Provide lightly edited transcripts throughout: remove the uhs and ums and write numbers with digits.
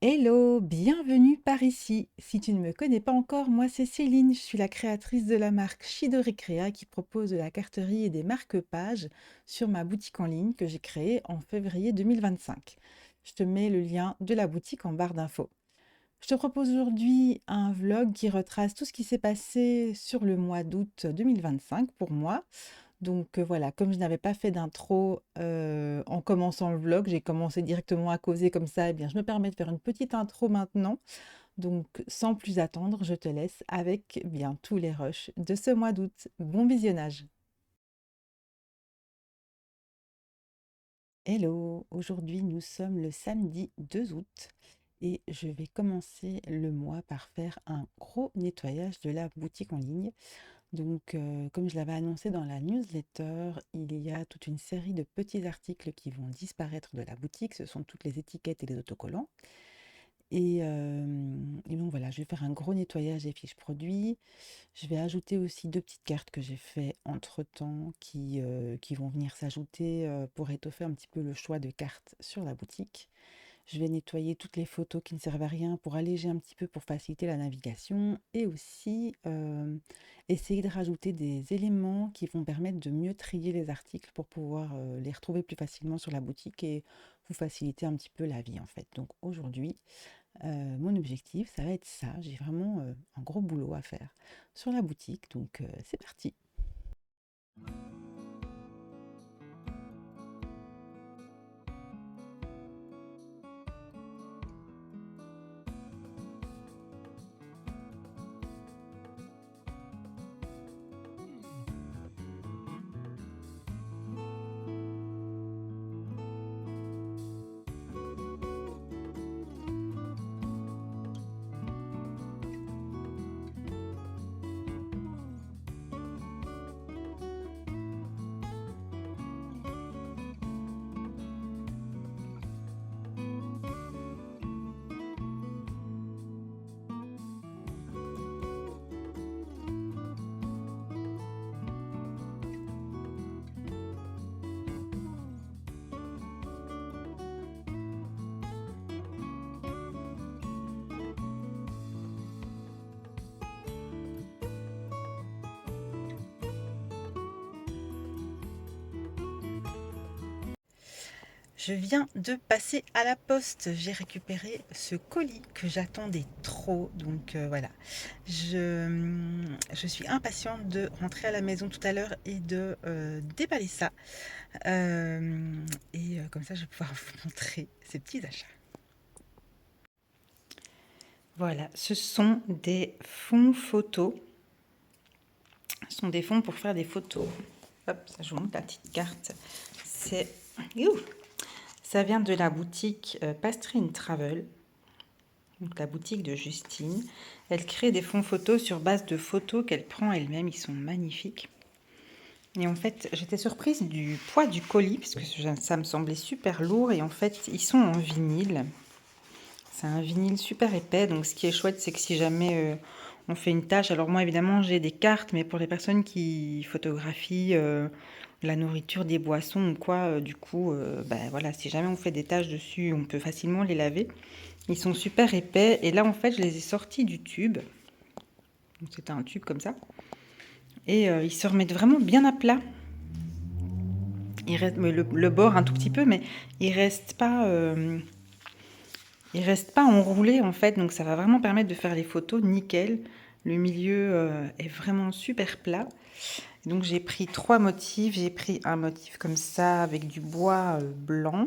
Hello, bienvenue par ici. Si tu ne me connais pas encore, moi c'est Céline, je suis la créatrice de la marque Shidori Crea qui propose de la carterie et des marque-pages sur ma boutique en ligne que j'ai créée en février 2025. Je te mets le lien de la boutique en barre d'infos. Je te propose aujourd'hui un vlog qui retrace tout ce qui s'est passé sur le mois d'août 2025 pour moi. Donc voilà, comme je n'avais pas fait d'intro en commençant le vlog, j'ai commencé directement à causer comme ça, eh bien je me permets de faire une petite intro maintenant. Donc sans plus attendre, je te laisse avec bien tous les rushs de ce mois d'août. Bon visionnage. Hello, aujourd'hui nous sommes le samedi 2 août et je vais commencer le mois par faire un gros nettoyage de la boutique en ligne. Donc, comme je l'avais annoncé dans la newsletter, il y a toute une série de petits articles qui vont disparaître de la boutique. Ce sont toutes les étiquettes et les autocollants. Et donc voilà, je vais faire un gros nettoyage des fiches produits. Je vais ajouter aussi deux petites cartes que j'ai fait entre-temps qui vont venir s'ajouter pour étoffer un petit peu le choix de cartes sur la boutique. Je vais nettoyer toutes les photos qui ne servent à rien pour alléger un petit peu, pour faciliter la navigation et aussi essayer de rajouter des éléments qui vont permettre de mieux trier les articles pour pouvoir les retrouver plus facilement sur la boutique et vous faciliter un petit peu la vie en fait. Donc aujourd'hui, mon objectif, ça va être ça. J'ai vraiment un gros boulot à faire sur la boutique, donc c'est parti. Je viens de passer à la poste. J'ai récupéré ce colis que j'attendais trop. Donc voilà, je suis impatiente de rentrer à la maison tout à l'heure et de déballer ça. Comme ça, je vais pouvoir vous montrer ces petits achats. Voilà, ce sont des fonds photos. Ce sont des fonds pour faire des photos. Hop, ça je vous montre la petite carte. C'est... Ouh, ça vient de la boutique Pastrine Travel, donc la boutique de Justine. Elle crée des fonds photos sur base de photos qu'elle prend elle-même. Ils sont magnifiques. Et en fait, j'étais surprise du poids du colis, parce que ça me semblait super lourd. Et en fait, ils sont en vinyle. C'est un vinyle super épais. Donc ce qui est chouette, c'est que si jamais on fait une tâche... Alors moi, évidemment, j'ai des cartes, mais pour les personnes qui photographient la nourriture, des boissons ou quoi, du coup, ben voilà, si jamais on fait des tâches dessus, on peut facilement les laver. Ils sont super épais. Et là, en fait, je les ai sortis du tube. Donc c'était un tube comme ça. Et ils se remettent vraiment bien à plat. Il reste le bord un tout petit peu, mais il reste pas... il reste pas enroulé en fait, donc ça va vraiment permettre de faire les photos nickel. Le milieu est vraiment super plat. Donc j'ai pris trois motifs. J'ai pris un motif comme ça avec du bois blanc.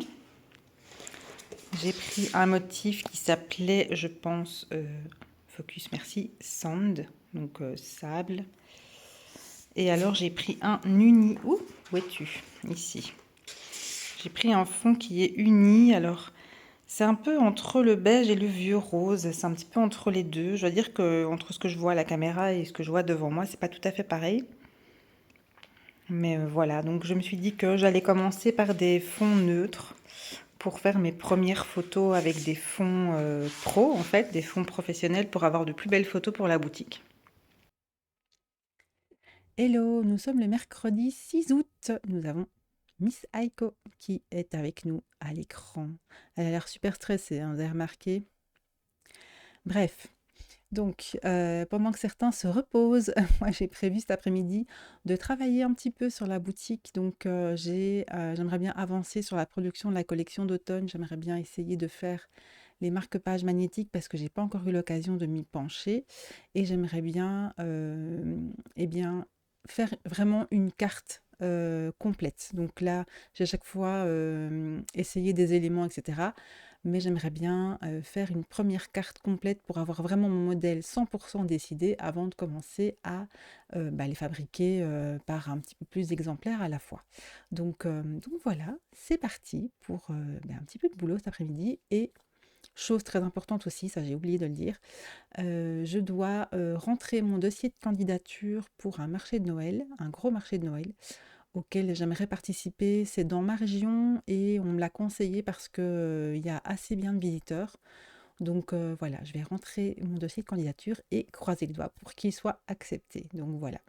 J'ai pris un motif qui s'appelait, je pense, focus, merci, sand, donc sable. Et alors j'ai pris un uni, où es-tu? Ici. J'ai pris un fond qui est uni, alors c'est un peu entre le beige et le vieux rose, c'est un petit peu entre les deux. Je dois dire que entre ce que je vois à la caméra et ce que je vois devant moi, c'est pas tout à fait pareil. Mais voilà, donc je me suis dit que j'allais commencer par des fonds neutres pour faire mes premières photos avec des fonds pro, en fait, des fonds professionnels pour avoir de plus belles photos pour la boutique. Hello, nous sommes le mercredi 6 août. Nous avons Miss Aiko qui est avec nous à l'écran. Elle a l'air super stressée, hein, vous avez remarqué? Bref, donc pendant que certains se reposent, moi j'ai prévu cet après-midi de travailler un petit peu sur la boutique. Donc j'aimerais bien avancer sur la production de la collection d'automne. J'aimerais bien essayer de faire les marque-pages magnétiques parce que j'ai pas encore eu l'occasion de m'y pencher et j'aimerais bien, eh bien, faire vraiment une carte, complète. Donc là, j'ai à chaque fois, essayé des éléments et cetera, mais j'aimerais bien, faire une première carte complète pour avoir vraiment mon modèle 100 décidé avant de commencer à, bah, les fabriquer, par un petit peu plus d'exemplaires à la fois. Donc voilà, c'est parti pour, bah, un petit peu de boulot cet après-midi et chose très importante aussi, ça j'ai oublié de le dire, je dois, rentrer mon dossier de candidature pour un marché de Noël, un gros marché de Noël auquel j'aimerais participer. C'est dans ma région et on me l'a conseillé parce que, il y a assez bien de visiteurs. Donc, voilà, je vais rentrer mon dossier de candidature et croiser les doigts pour qu'il soit accepté. Donc voilà.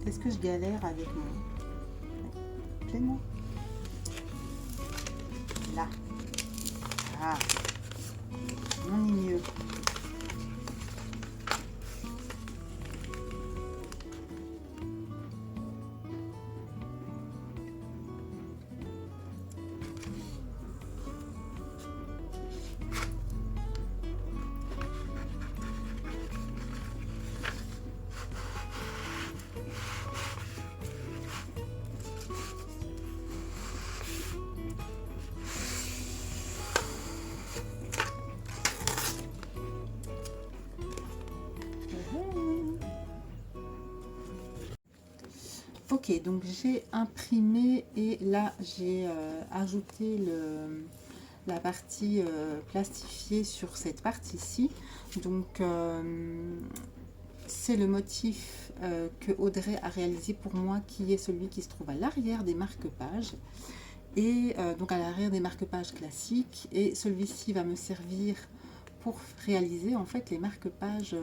Est-ce que je galère avec mon pleinement? Là. Ah, on est mieux. Ok, donc j'ai imprimé et là j'ai ajouté la partie plastifiée sur cette partie-ci. Donc c'est le motif que Audrey a réalisé pour moi qui est celui qui se trouve à l'arrière des marque-pages. Et donc à l'arrière des marque-pages classiques. Et celui-ci va me servir pour réaliser en fait les marque-pages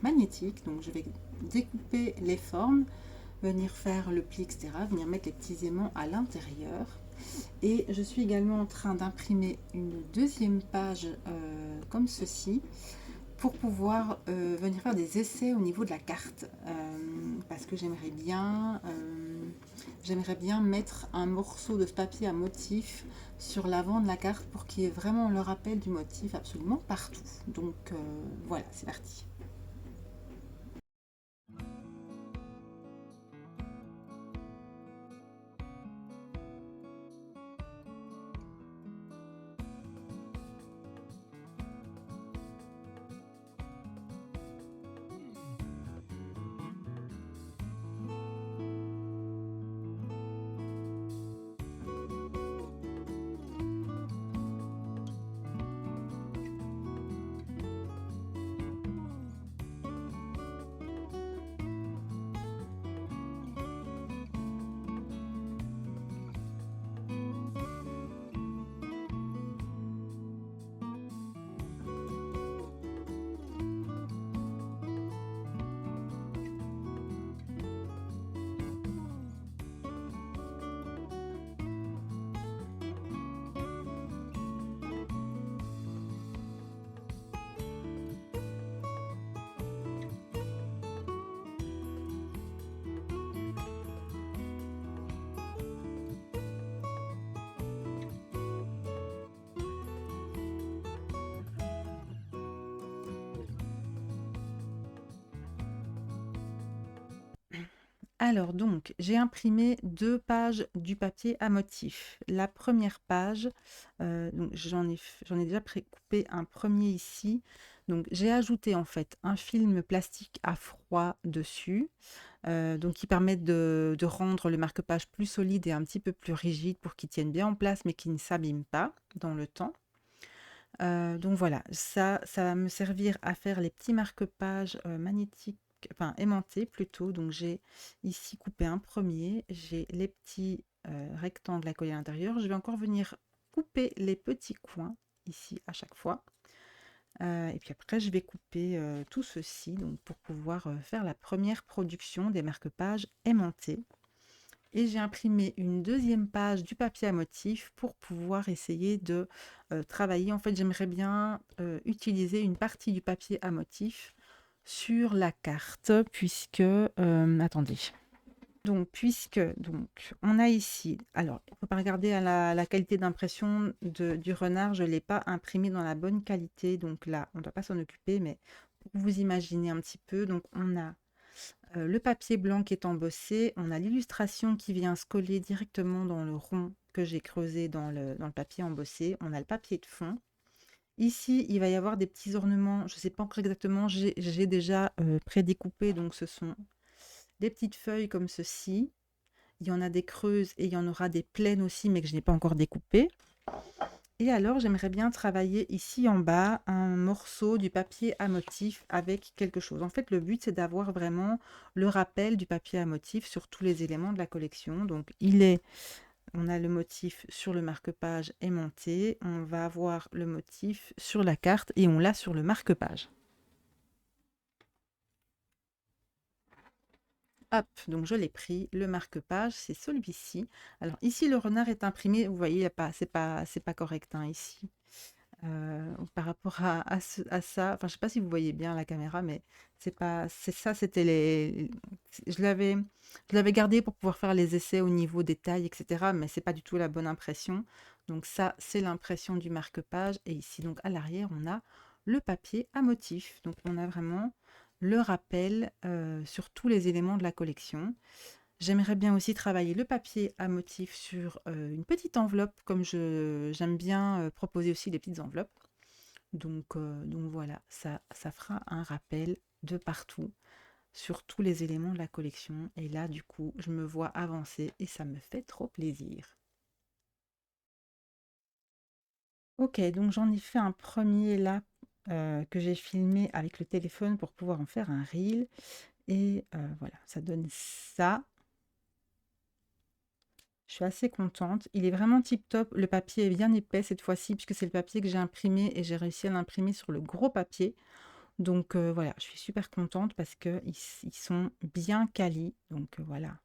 magnétiques. Donc je vais découper les formes, venir faire le pli, etc., venir mettre les petits aimants à l'intérieur. Et je suis également en train d'imprimer une deuxième page comme ceci pour pouvoir venir faire des essais au niveau de la carte. Parce que j'aimerais bien mettre un morceau de ce papier à motif sur l'avant de la carte pour qu'il y ait vraiment le rappel du motif absolument partout. Donc voilà, c'est parti. Alors donc, j'ai imprimé 2 pages du papier à motif. La première page, donc j'en ai déjà précoupé un premier ici. Donc j'ai ajouté en fait un film plastique à froid dessus, donc qui permet de rendre le marque-page plus solide et un petit peu plus rigide pour qu'il tienne bien en place, mais qu'il ne s'abîme pas dans le temps. Donc voilà, ça va me servir à faire les petits marque-pages, magnétiques, enfin aimantés plutôt. Donc j'ai ici coupé un premier, j'ai les petits, rectangles à coller à l'intérieur. Je vais encore venir couper les petits coins ici à chaque fois. Et puis après je vais couper, tout ceci donc pour pouvoir, faire la première production des marque-pages aimantés. Et j'ai imprimé une deuxième page du papier à motif pour pouvoir essayer de travailler. En fait, j'aimerais bien utiliser une partie du papier à motif sur la carte, puisque, attendez. Donc, puisque on a ici, alors, il ne faut pas regarder à la qualité d'impression du renard, je ne l'ai pas imprimé dans la bonne qualité, donc là, on ne doit pas s'en occuper, mais pour vous imaginer un petit peu, donc on a le papier blanc qui est embossé, on a l'illustration qui vient se coller directement dans le rond que j'ai creusé dans le papier embossé, on a le papier de fond. Ici, il va y avoir des petits ornements, je ne sais pas encore exactement, j'ai déjà prédécoupé, donc ce sont des petites feuilles comme ceci. Il y en a des creuses et il y en aura des pleines aussi, mais que je n'ai pas encore découpées. Et alors, j'aimerais bien travailler ici en bas un morceau du papier à motif avec quelque chose. En fait, le but, c'est d'avoir vraiment le rappel du papier à motif sur tous les éléments de la collection. Donc, on a le motif sur le marque-page aimanté, on va avoir le motif sur la carte et on l'a sur le marque-page. Hop, donc je l'ai pris, le marque-page, c'est celui-ci. Alors ici, le renard est imprimé, vous voyez, c'est pas correct hein, ici. Par rapport à ça, enfin je sais pas si vous voyez bien la caméra, mais c'est ça, c'était je l'avais gardé pour pouvoir faire les essais au niveau des tailles, etc. Mais c'est pas du tout la bonne impression. Donc ça, c'est l'impression du marque-page. Et ici, donc à l'arrière, on a le papier à motif. Donc on a vraiment le rappel sur tous les éléments de la collection. J'aimerais bien aussi travailler le papier à motif sur une petite enveloppe, comme j'aime bien proposer aussi des petites enveloppes. Donc voilà, ça fera un rappel de partout sur tous les éléments de la collection. Et là, du coup, je me vois avancer et ça me fait trop plaisir. Ok, donc j'en ai fait un premier là que j'ai filmé avec le téléphone pour pouvoir en faire un reel. Et voilà, ça donne ça. Je suis assez contente. Il est vraiment tip top. Le papier est bien épais cette fois-ci, puisque c'est le papier que j'ai imprimé et j'ai réussi à l'imprimer sur le gros papier. Donc voilà, je suis super contente parce qu'ils sont bien quali. Donc voilà.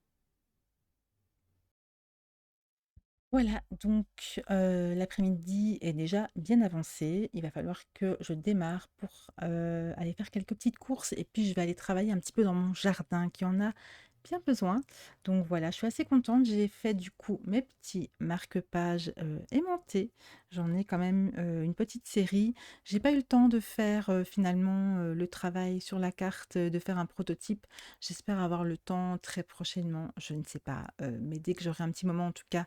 Voilà, donc l'après-midi est déjà bien avancé. Il va falloir que je démarre pour aller faire quelques petites courses et puis je vais aller travailler un petit peu dans mon jardin qui en a bien besoin. Donc voilà, je suis assez contente. J'ai fait du coup mes petits marque-pages aimantés. J'en ai quand même une petite série. J'ai pas eu le temps de faire finalement le travail sur la carte, de faire un prototype. J'espère avoir le temps très prochainement. Je ne sais pas, mais dès que j'aurai un petit moment en tout cas.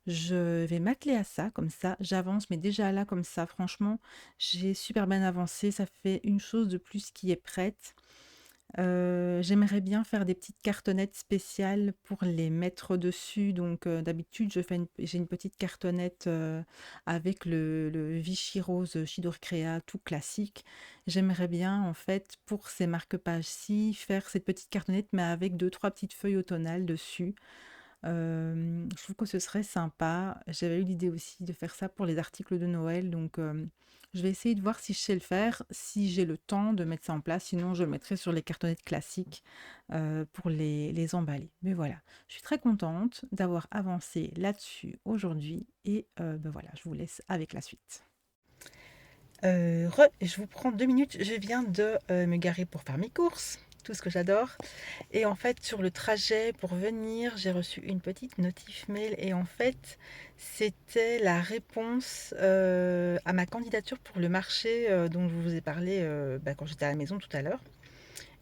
Je vais m'atteler à ça, comme ça, j'avance, mais déjà là, comme ça, franchement, j'ai super bien avancé. Ça fait une chose de plus qui est prête. J'aimerais bien faire des petites cartonnettes spéciales pour les mettre dessus. Donc, d'habitude, j'ai une petite cartonnette avec le Vichy rose Shidor Créa, tout classique. J'aimerais bien, en fait, pour ces marque-pages-ci, faire cette petite cartonnette, mais avec deux, trois petites feuilles automnales dessus. Je trouve que ce serait sympa. J'avais eu l'idée aussi de faire ça pour les articles de Noël, donc je vais essayer de voir si je sais le faire, si j'ai le temps de mettre ça en place. Sinon, je le mettrai sur les cartonnettes classiques pour les emballer. Mais voilà, je suis très contente d'avoir avancé là-dessus aujourd'hui et ben voilà, je vous laisse avec la suite. Je vous prends 2 minutes. Je viens de me garer pour faire mes courses, tout ce que j'adore. Et en fait, sur le trajet pour venir, j'ai reçu une petite notif mail et en fait, c'était la réponse à ma candidature pour le marché dont je vous ai parlé quand j'étais à la maison tout à l'heure.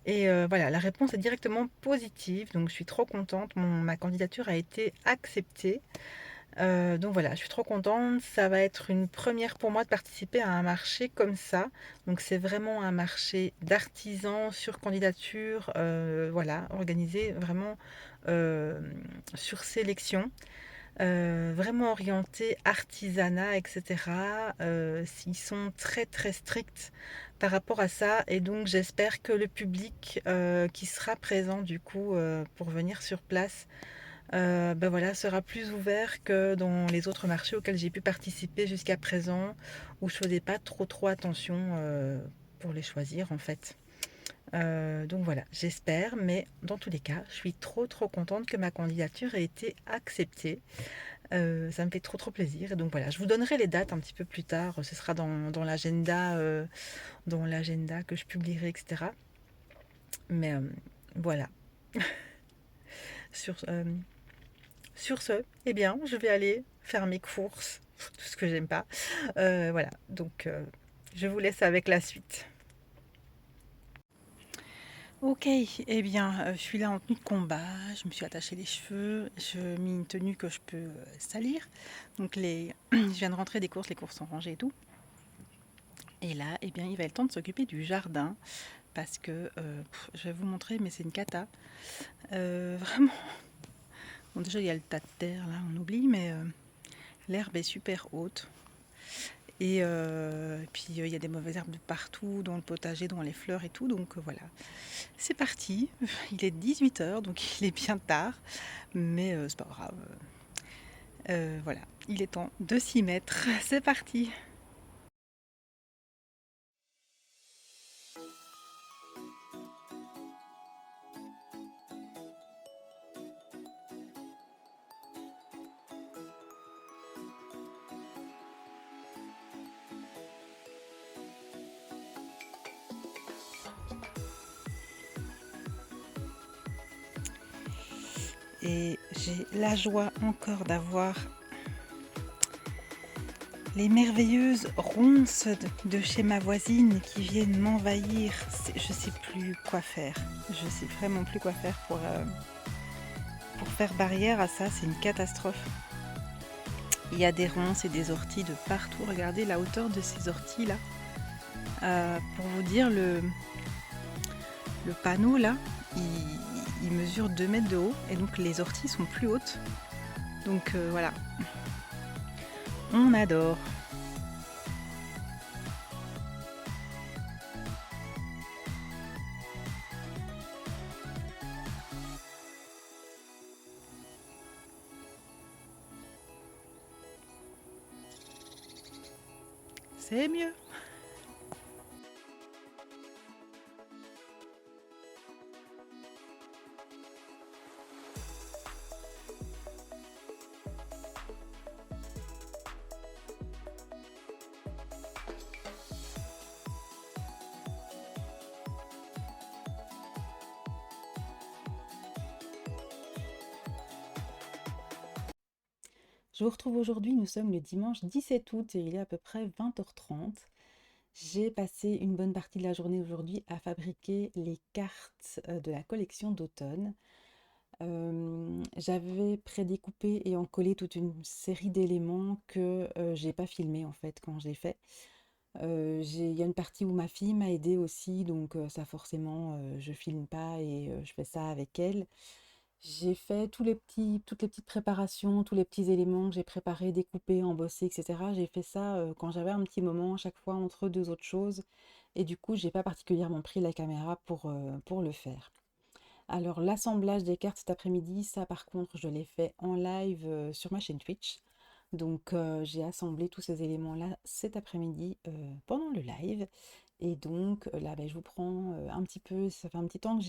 Et voilà, la réponse est directement positive, donc je suis trop contente. Ma candidature a été acceptée. Donc voilà, je suis trop contente. Ça va être une première pour moi de participer à un marché comme ça. Donc c'est vraiment un marché d'artisans sur candidature, voilà, organisé vraiment sur sélection. vraiment orientés artisanat, etc. Ils sont très très stricts par rapport à ça et donc j'espère que le public qui sera présent du coup pour venir sur place ben voilà, sera plus ouvert que dans les autres marchés auxquels j'ai pu participer jusqu'à présent, où je faisais pas trop attention pour les choisir en fait. Donc voilà, j'espère, mais dans tous les cas, je suis trop contente que ma candidature ait été acceptée. Ça me fait trop plaisir. Et donc voilà, je vous donnerai les dates un petit peu plus tard. Ce sera dans l'agenda que je publierai, etc. Mais voilà. Sur, euh, Sur ce, eh bien, je vais aller faire mes courses, tout ce que j'aime pas. Voilà, donc je vous laisse avec la suite. Ok, eh bien, je suis là en tenue de combat, je me suis attaché les cheveux, je mis une tenue que je peux salir. Donc je viens de rentrer des courses, les courses sont rangées et tout. Et là, eh bien, il va être temps de s'occuper du jardin parce que je vais vous montrer, mais c'est une cata. Vraiment. Bon, déjà, il y a le tas de terre là, on oublie, mais l'herbe est super haute. Et puis il y a des mauvaises herbes de partout, dans le potager, dans les fleurs et tout. Donc voilà, c'est parti. Il est 18 h, donc il est bien tard. Mais c'est pas grave. Voilà, il est temps de s'y mettre. C'est parti. Et j'ai la joie encore d'avoir les merveilleuses ronces de chez ma voisine qui viennent m'envahir. Je sais plus quoi faire. Je sais vraiment plus quoi faire pour faire barrière à ça. C'est une catastrophe. Il y a des ronces et des orties de partout. Regardez la hauteur de ces orties là. Pour vous dire, le panneau là, il mesure 2 mètres de haut et donc les orties sont plus hautes. Donc voilà, on adore. C'est mieux. Je vous retrouve aujourd'hui, nous sommes le dimanche 17 août et il est à peu près 20h30. J'ai passé une bonne partie de la journée aujourd'hui à fabriquer les cartes de la collection d'automne. J'avais prédécoupé et encollé toute une série d'éléments que j'ai pas filmé en fait quand je l'ai fait. Il y a une partie où ma fille m'a aidée aussi, donc ça forcément je filme pas et je fais ça avec elle. J'ai fait toutes les petites préparations, tous les petits éléments que j'ai préparés, découpés, embossés, etc. J'ai fait ça quand j'avais un petit moment, à chaque fois entre deux autres choses. Et du coup, j'ai pas particulièrement pris la caméra pour le faire. Alors, l'assemblage des cartes cet après-midi, ça par contre, je l'ai fait en live sur ma chaîne Twitch. Donc, j'ai assemblé tous ces éléments-là cet après-midi pendant le live. Et donc, là, ben, je vous prends un petit peu, ça fait un petit temps que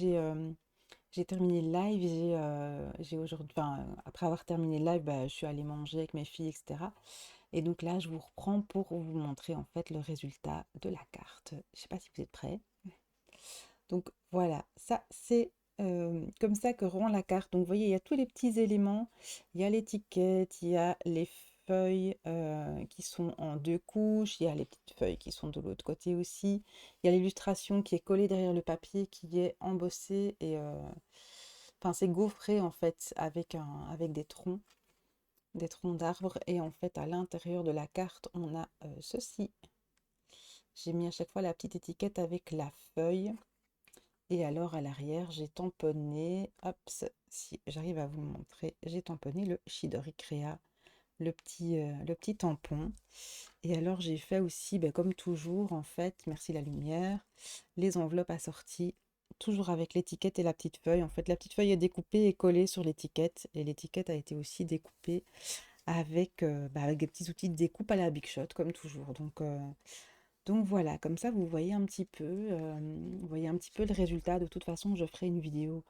j'ai terminé le live, j'ai aujourd'hui, enfin, après avoir terminé le live, bah, je suis allée manger avec mes filles, etc. Et donc là, je vous reprends pour vous montrer en fait le résultat de la carte. Je sais pas si vous êtes prêts. Donc voilà, ça c'est comme ça que rend la carte. Donc vous voyez, il y a tous les petits éléments. Il y a l'étiquette, il y a les feuilles qui sont en deux couches, il y a les petites feuilles qui sont de l'autre côté aussi. Il y a l'illustration qui est collée derrière le papier, qui est embossée et enfin c'est gaufré en fait avec des troncs d'arbres. Et en fait à l'intérieur de la carte, on a ceci. J'ai mis à chaque fois la petite étiquette avec la feuille. Et alors à l'arrière, j'ai tamponné, hop, si j'arrive à vous le montrer, j'ai tamponné le Chidori Créa, le petit tampon. Et alors j'ai fait aussi, ben, comme toujours en fait, merci la lumière, les enveloppes assorties, toujours avec l'étiquette et la petite feuille. En fait, la petite feuille est découpée et collée sur l'étiquette, et l'étiquette a été aussi découpée avec, avec des petits outils de découpe à la Big Shot, comme toujours. Donc voilà, comme ça vous voyez un petit peu, vous voyez un petit peu le résultat. De toute façon, je ferai une vidéo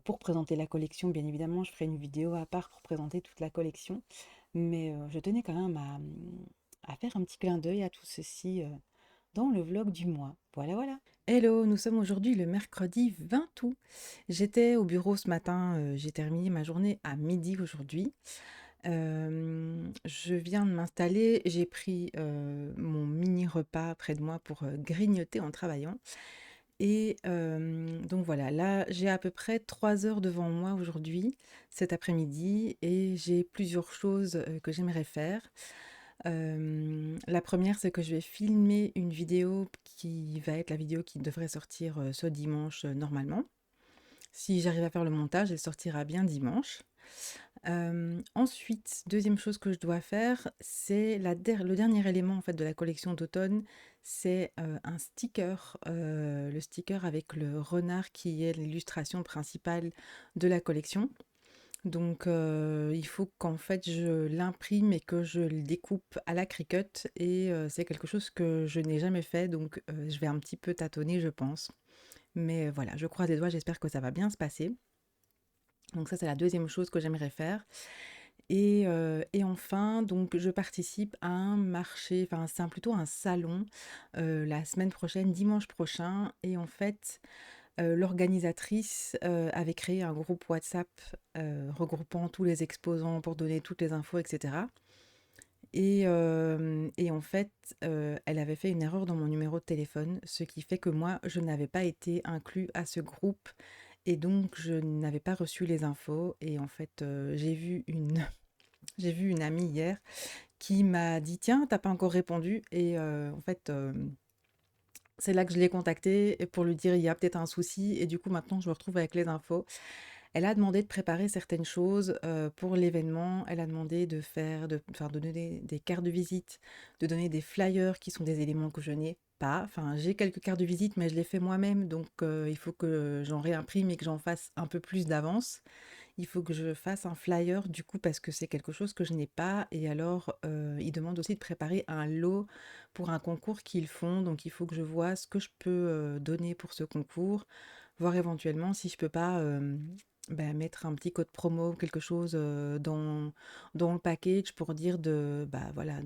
pour présenter la collection. Bien évidemment, je ferai une vidéo à part pour présenter toute la collection. Mais je tenais quand même à faire un petit clin d'œil à tout ceci dans le vlog du mois. Voilà, voilà. Hello, nous sommes aujourd'hui le mercredi 20 août. J'étais au bureau ce matin, j'ai terminé ma journée à midi aujourd'hui. Je viens de m'installer, j'ai pris mon mini repas près de moi pour grignoter en travaillant. Et donc voilà, là j'ai à peu près 3 heures devant moi aujourd'hui, cet après-midi, et j'ai plusieurs choses que j'aimerais faire. La première, c'est que je vais filmer une vidéo qui va être la vidéo qui devrait sortir ce dimanche normalement. Si j'arrive à faire le montage, elle sortira bien dimanche. Ensuite, deuxième chose que je dois faire, c'est le dernier élément en fait de la collection d'automne, c'est un sticker, le sticker avec le renard qui est l'illustration principale de la collection. Donc il faut qu'en fait je l'imprime et que je le découpe à la Cricut, et c'est quelque chose que je n'ai jamais fait, donc je vais un petit peu tâtonner je pense. Mais voilà, je croise les doigts, j'espère que ça va bien se passer. Donc ça, c'est la deuxième chose que j'aimerais faire. Et enfin, donc je participe à un marché, enfin c'est plutôt un salon la semaine prochaine, dimanche prochain. Et en fait, l'organisatrice avait créé un groupe WhatsApp regroupant tous les exposants pour donner toutes les infos, etc. Et en fait, elle avait fait une erreur dans mon numéro de téléphone, ce qui fait que moi, je n'avais pas été inclus à ce groupe, et donc je n'avais pas reçu les infos. Et en fait, j'ai vu une amie hier qui m'a dit: «Tiens, t'as pas encore répondu», et en fait, c'est là que je l'ai contactée pour lui dire: «Il y a peut-être un souci», et du coup, maintenant, je me retrouve avec les infos. Elle a demandé de préparer certaines choses, pour l'événement. Elle a demandé de donner des cartes de visite, de donner des flyers qui sont des éléments que je n'ai pas. Enfin, j'ai quelques cartes de visite, mais je les fais moi-même, donc il faut que j'en réimprime et que j'en fasse un peu plus d'avance. Il faut que je fasse un flyer du coup parce que c'est quelque chose que je n'ai pas, et alors, ils demandent aussi de préparer un lot pour un concours qu'ils font, donc il faut que je vois ce que je peux, donner pour ce concours, voir éventuellement si je peux pas, mettre un petit code promo, quelque chose, dans le package pour dire voilà,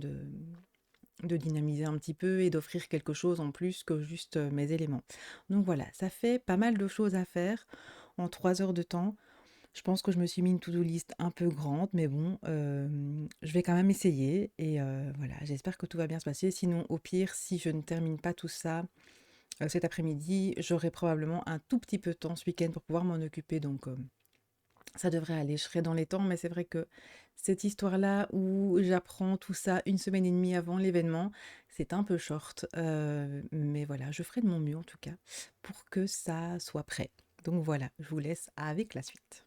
de dynamiser un petit peu et d'offrir quelque chose en plus que juste, mes éléments. Donc voilà, ça fait pas mal de choses à faire en 3 heures de temps. Je pense que je me suis mis une to-do list un peu grande, mais bon, je vais quand même essayer, et voilà, j'espère que tout va bien se passer. Sinon, au pire, si je ne termine pas tout ça, cet après-midi, j'aurai probablement un tout petit peu de temps ce week-end pour pouvoir m'en occuper, donc ça devrait aller, je serai dans les temps. Mais c'est vrai que cette histoire-là où j'apprends tout ça une semaine et demie avant l'événement, c'est un peu short, mais voilà, je ferai de mon mieux en tout cas pour que ça soit prêt. Donc voilà, je vous laisse avec la suite.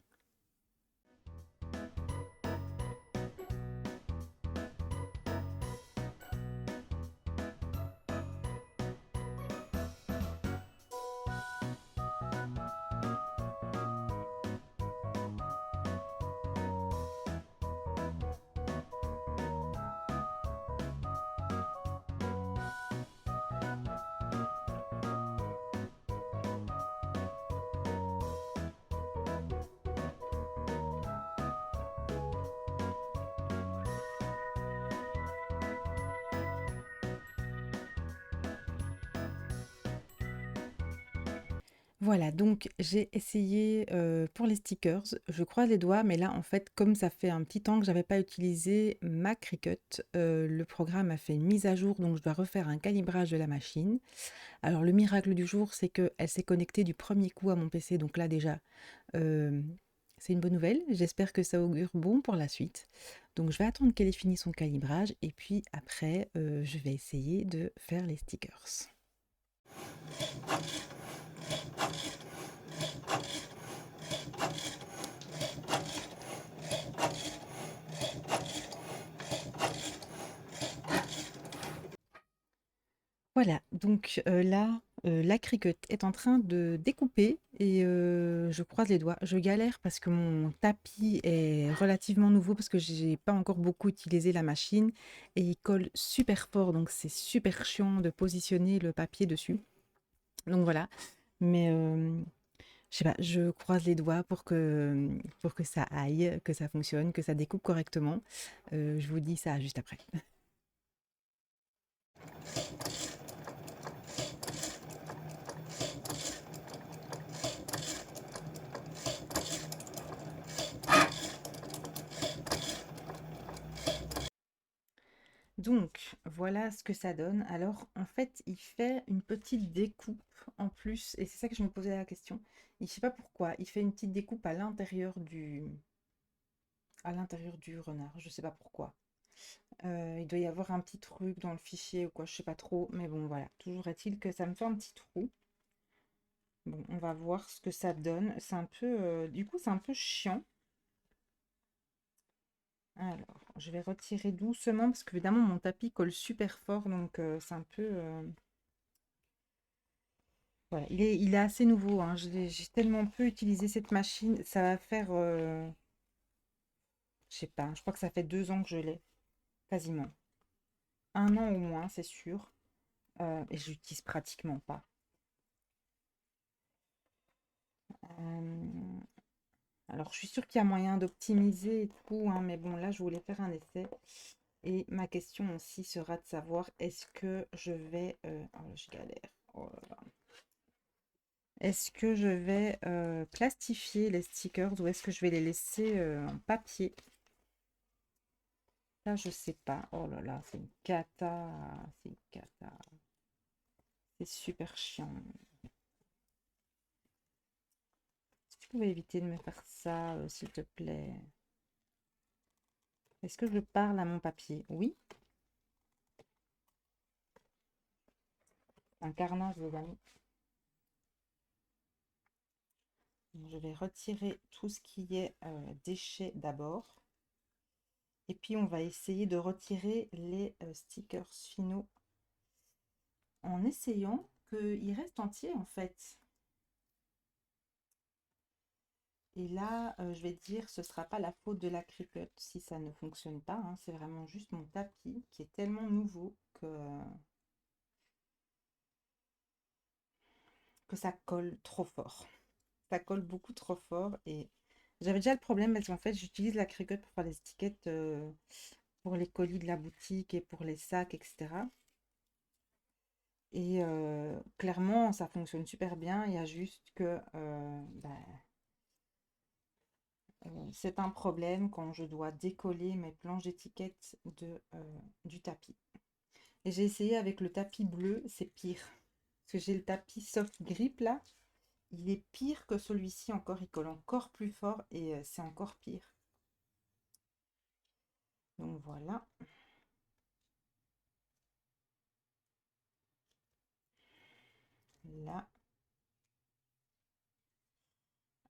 Voilà, donc j'ai essayé, pour les stickers. Je croise les doigts, mais là, en fait, comme ça fait un petit temps que j'avais pas utilisé ma Cricut, le programme a fait une mise à jour, donc je dois refaire un calibrage de la machine. Alors le miracle du jour, c'est qu'elle s'est connectée du premier coup à mon PC, donc là déjà, c'est une bonne nouvelle. J'espère que ça augure bon pour la suite. Donc je vais attendre qu'elle ait fini son calibrage, et puis après, je vais essayer de faire les stickers. Donc là, la Cricut est en train de découper et je croise les doigts. Je galère parce que mon tapis est relativement nouveau parce que j'ai pas encore beaucoup utilisé la machine et il colle super fort, donc c'est super chiant de positionner le papier dessus. Donc voilà, mais je sais pas, je croise les doigts pour que ça aille, que ça fonctionne, que ça découpe correctement. Je vous dis ça juste après. Donc, voilà ce que ça donne. Alors, en fait, il fait une petite découpe en plus, et c'est ça que je me posais la question. Je sais pas pourquoi, il fait une petite découpe à l'intérieur du renard. Je sais pas pourquoi. Il doit y avoir un petit truc dans le fichier ou quoi, je sais pas trop, mais bon, voilà. Toujours est-il que ça me fait un petit trou. Bon, on va voir ce que ça donne. C'est un peu, du coup, c'est un peu chiant. Alors, je vais retirer doucement parce qu'évidemment, mon tapis colle super fort, donc c'est un peu. Voilà, il est assez nouveau, hein. J'ai tellement peu utilisé cette machine. Ça va faire, je sais pas, je crois que ça fait 2 ans que je l'ai, quasiment. Un an au moins, c'est sûr. Et je l'utilise pratiquement pas. Euh, alors, je suis sûre qu'il y a moyen d'optimiser et tout, hein, mais bon, là, je voulais faire un essai. Et ma question aussi sera de savoir est-ce que je vais. Oh, je galère. Oh là là. Est-ce que je vais plastifier les stickers ou est-ce que je vais les laisser en papier? Là, je sais pas. Oh là là, c'est une cata. C'est une cata. C'est super chiant. Si tu pouvais éviter de me faire ça, s'il te plaît. Est-ce que je parle à mon papier? Oui. Un carnage, les amis. Je vais retirer tout ce qui est déchets d'abord. Et puis, on va essayer de retirer les stickers finaux en essayant qu'ils restent entiers, en fait. Et là, je vais te dire, ce ne sera pas la faute de la Cricut si ça ne fonctionne pas, hein. C'est vraiment juste mon tapis qui est tellement nouveau que ça colle trop fort. Ça colle beaucoup trop fort et j'avais déjà le problème parce qu'en fait, j'utilise la Cricut pour faire les étiquettes pour les colis de la boutique et pour les sacs, etc. Et clairement, ça fonctionne super bien. Il y a juste que c'est un problème quand je dois décoller mes planches d'étiquettes du tapis. Et j'ai essayé avec le tapis bleu, c'est pire. Parce que j'ai le tapis soft grip là, il est pire que celui-ci encore, il colle encore plus fort et c'est encore pire. Donc voilà, là.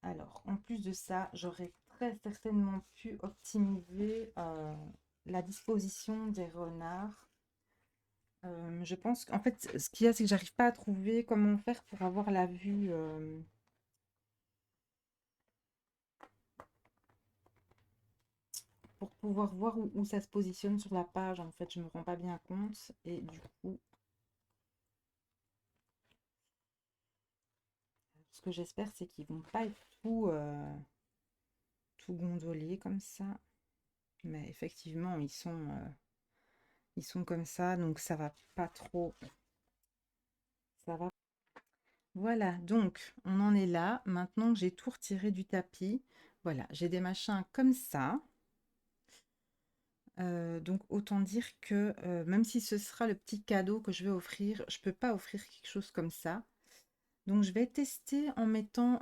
Alors, en plus de ça, j'aurais très certainement pu optimiser la disposition des renards. Je pense qu'en fait, ce qu'il y a, c'est que j'arrive pas à trouver comment faire pour avoir la vue, pour pouvoir voir où ça se positionne sur la page. En fait, je me rends pas bien compte. Et du coup, ce que j'espère, c'est qu'ils vont pas être tout gondolés comme ça. Mais effectivement, ils sont comme ça, donc ça va pas trop. Ça va. Voilà, donc on en est là. Maintenant que j'ai tout retiré du tapis, voilà, j'ai des machins comme ça. Donc autant dire que même si ce sera le petit cadeau que je vais offrir, je peux pas offrir quelque chose comme ça. Donc je vais tester en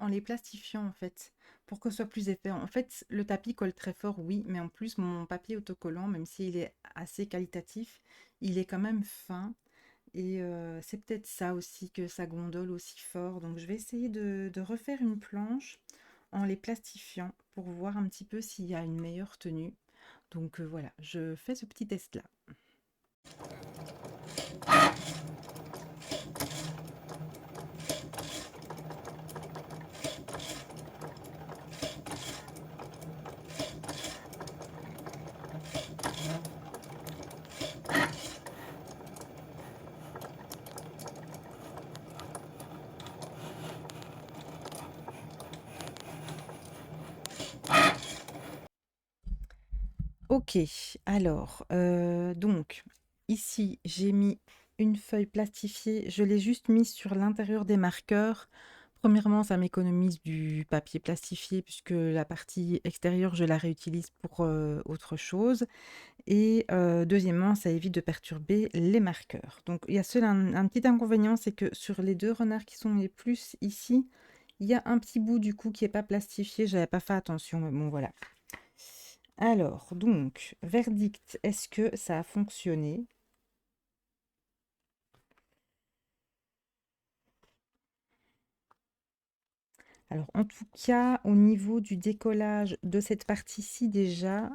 les plastifiant en fait, pour que ce soit plus épais. En fait, le tapis colle très fort, oui, mais en plus mon papier autocollant, même s'il est assez qualitatif, il est quand même fin. Et c'est peut-être ça aussi que ça gondole aussi fort. Donc je vais essayer de refaire une planche en les plastifiant pour voir un petit peu s'il y a une meilleure tenue. Donc voilà, je fais ce petit test-là. Ok, alors, donc, ici, j'ai mis une feuille plastifiée. Je l'ai juste mise sur l'intérieur des marqueurs. Premièrement, ça m'économise du papier plastifié puisque la partie extérieure, je la réutilise pour autre chose. Et deuxièmement, ça évite de perturber les marqueurs. Donc, il y a seul un petit inconvénient, c'est que sur les deux renards qui sont les plus ici, il y a un petit bout du coup qui n'est pas plastifié. J'avais pas fait attention, mais bon, voilà. Alors, donc, verdict, est-ce que ça a fonctionné? Alors, en tout cas, au niveau du décollage de cette partie-ci, déjà,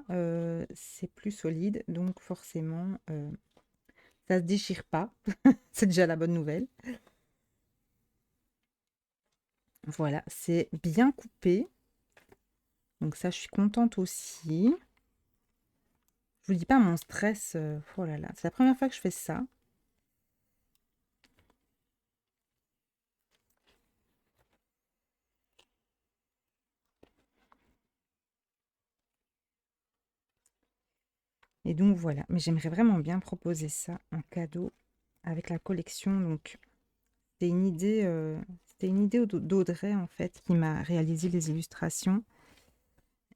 c'est plus solide. Donc, forcément, ça ne se déchire pas. C'est déjà la bonne nouvelle. Voilà, c'est bien coupé. Donc ça, je suis contente aussi. Je vous dis pas mon stress. Oh là là, c'est la première fois que je fais ça. Et donc voilà, mais j'aimerais vraiment bien proposer ça en cadeau avec la collection. Donc c'était une idée d'Audrey en fait qui m'a réalisé les illustrations.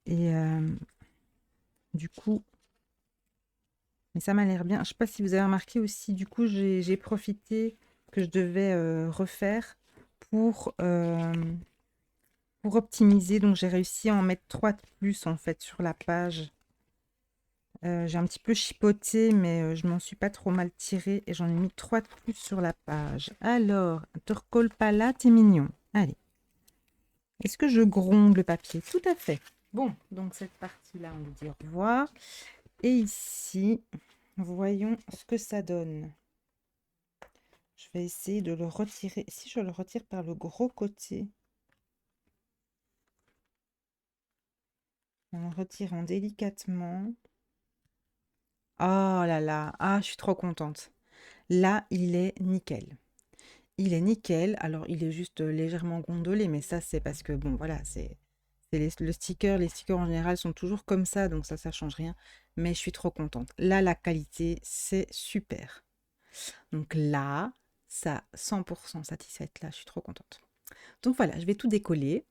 Et du coup, mais ça m'a l'air bien. Je sais pas si vous avez remarqué aussi, du coup, j'ai profité que je devais refaire pour, euh, pour optimiser. Donc j'ai réussi à en mettre 3 de plus en fait sur la page. J'ai un petit peu chipoté, mais je m'en suis pas trop mal tirée et j'en ai mis 3 de plus sur la page. Alors, te recolle pas là, t'es mignon. Allez. Est-ce que je gronde le papier? Tout à fait. Bon, donc cette partie-là, on lui dit au revoir. Et ici, voyons ce que ça donne. Je vais essayer de le retirer. Si je le retire par le gros côté, en le retirant délicatement. Oh là là, ah, je suis trop contente. Là, il est nickel. Il est nickel. Alors, il est juste légèrement gondolé, mais ça, c'est parce que, bon, voilà, c'est le sticker. Les stickers en général sont toujours comme ça, donc ça change rien. Mais je suis trop contente. Là, la qualité, c'est super. Donc là, ça, 100% satisfaite. Là, je suis trop contente. Donc voilà, je vais tout décoller.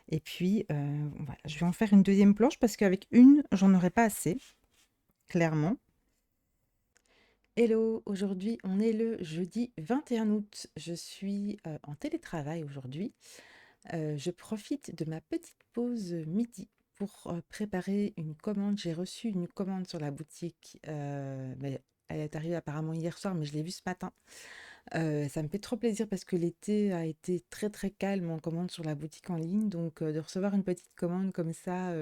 Et puis, voilà, je vais en faire une deuxième planche parce qu'avec une, j'en aurais pas assez, clairement. Hello, aujourd'hui on est le jeudi 21 août. Je suis en télétravail aujourd'hui. Je profite de ma petite pause midi pour préparer une commande. J'ai reçu une commande sur la boutique. Mais elle est arrivée apparemment hier soir, mais je l'ai vue ce matin. Ça me fait trop plaisir parce que l'été a été très très calme en commande sur la boutique en ligne. Donc de recevoir une petite commande comme ça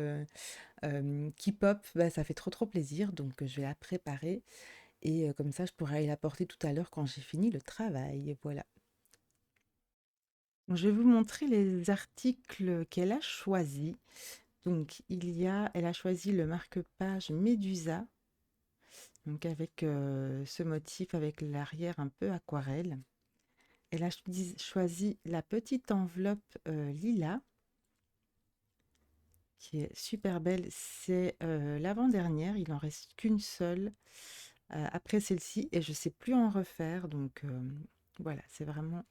qui pop, bah, ça fait trop trop plaisir. Donc je vais la préparer. Et comme ça, je pourrais aller la porter tout à l'heure quand j'ai fini le travail. Voilà. Donc, je vais vous montrer les articles qu'elle a choisis. Donc, elle a choisi le marque-page Médusa, donc avec ce motif avec l'arrière un peu aquarelle. Elle a choisi la petite enveloppe lilas, qui est super belle. C'est l'avant-dernière, il en reste qu'une seule. Après celle-ci et je sais plus en refaire donc voilà, c'est vraiment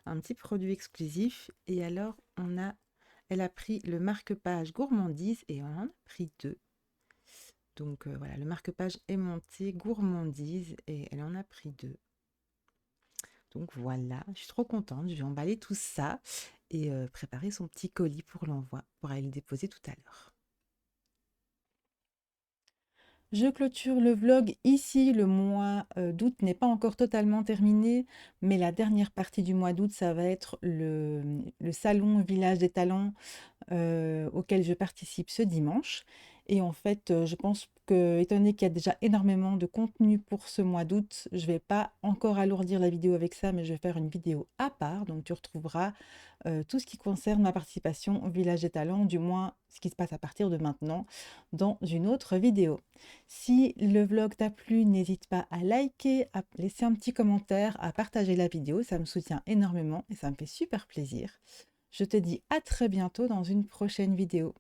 un petit produit exclusif et alors elle a pris le marque-page gourmandise et on en a pris 2. Donc voilà, le marque-page aimanté gourmandise et elle en a pris 2. Donc voilà, je suis trop contente, je vais emballer tout ça et préparer son petit colis pour l'envoi pour aller le déposer tout à l'heure. Je clôture le vlog ici. Le mois d'août n'est pas encore totalement terminé, mais la dernière partie du mois d'août, ça va être le salon Village des Talents auquel je participe ce dimanche. Et en fait, je pense que, étant donné qu'il y a déjà énormément de contenu pour ce mois d'août, je ne vais pas encore alourdir la vidéo avec ça, mais je vais faire une vidéo à part. Donc, tu retrouveras tout ce qui concerne ma participation au Village des Talents, du moins ce qui se passe à partir de maintenant, dans une autre vidéo. Si le vlog t'a plu, n'hésite pas à liker, à laisser un petit commentaire, à partager la vidéo. Ça me soutient énormément et ça me fait super plaisir. Je te dis à très bientôt dans une prochaine vidéo.